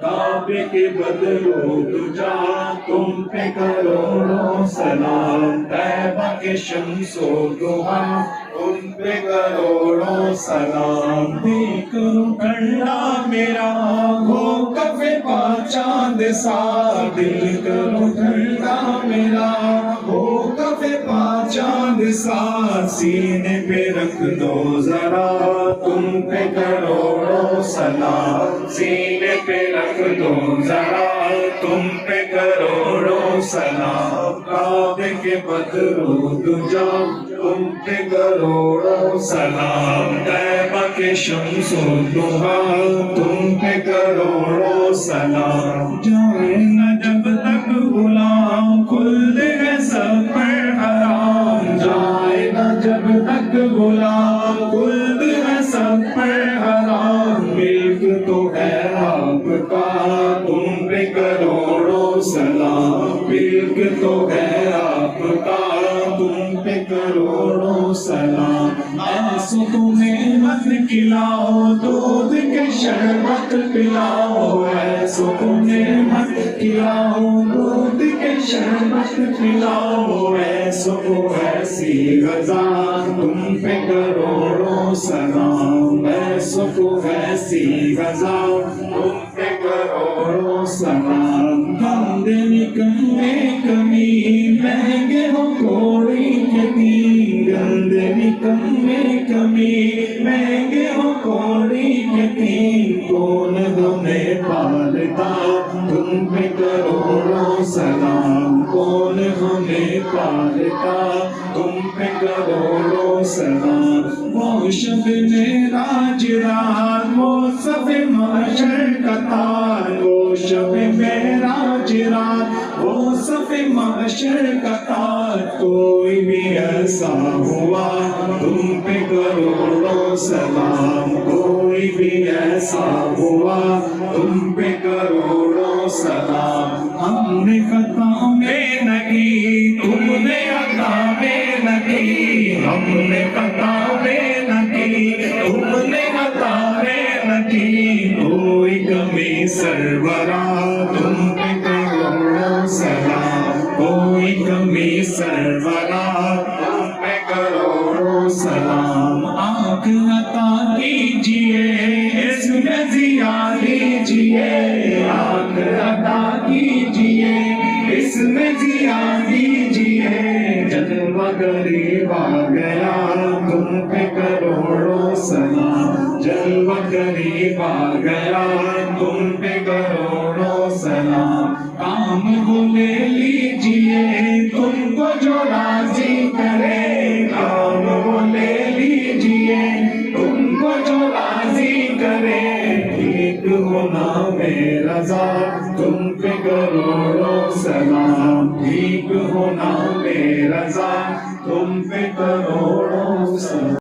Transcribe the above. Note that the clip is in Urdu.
کعبے کے بدرو دجا تم پہ کروڑوں سلام، طیبہ کے شمس و ضحیٰ تم پہ کروڑوں سلام، دیکھ ٹھنڈا میرا ہو کف پا چاند سا، دل کرو ٹھنڈا میرا ہو کف پا چاند سا، سینے پہ رکھ دو ذرا تم پہ کروڑوں سلام، سینے پہ رکھ دو ذرا تم پہ کروڑوں سلام، کعبے کے بدرو دجا تم پہ کروڑوں سلام، طیبہ کے شمس و ضحیٰ تم پہ کروڑوں سلام، جائے نہ جب تک غلام خلد ہے سب پر حرام، جائے نہ جب تک غلام خلد ہے سب پر حرام، ملک تو ہے آپ کا تم پہ کروڑوں سلام، ملک تو ہے آپ کا تم پہ کروڑوں سلام، ایسو تمہیں مت کھلاؤ دودھ کے شربت پلاؤ، ایسو تمہیں مت کھلاؤ دودھ کے شربت پلاؤ، ایسو ایسی غذا تم پہ کروڑوں سلام، ایسو ایسی غذا تم پہ کروڑوں سلام، گندے نکلے کمی مہنگے ہو کوڑی کے تین، گندے نکلے کمی مہنگے ہو کوڑی کے تین، کون ہمیں پالتا تم پہ کروڑوں سلام، کون ہمیں پالتا تم پہ کروڑوں سلام، وہ شب معراج رات وہ صف محشر کا تار، وہ شب معراج رات وہ صف محشر کا تار، کوئی بھی ایسا ہوا تم پہ کروڑوں سلام، کوئی بھی ایسا ہوا تم پہ کروڑوں سلام، ہم نے خطا میں نہ کی تم نے عطا میں نہ کی، ہم نے خطا میں نہ کی تم نے عطا میں نہ کی، کوئی کمی سربراہ تم پہ کروڑوں سلام، کوئی کمی سربراہ تم پہ کروڑوں سلام، آنکھ عطا کیجئے اس میں ضیا دیجئے، آنکھ عطا کیجئے اس میں ضیا دیجئے، جلوہ غریب آ گیا تم پہ کروڑوں سلام، جلوہ غریب آ گیا تم پہ کروڑوں سلام، کام وہ لے لیجئے تم کو جو راضی کرے، کام وہ لے لیجئے تم کو جو راضی کرے، ٹھیک ہونا میرا رضا تم پہ کروڑوں سلام، ٹھیک ہونا میرا رضا تم پہ کروڑوں سلام۔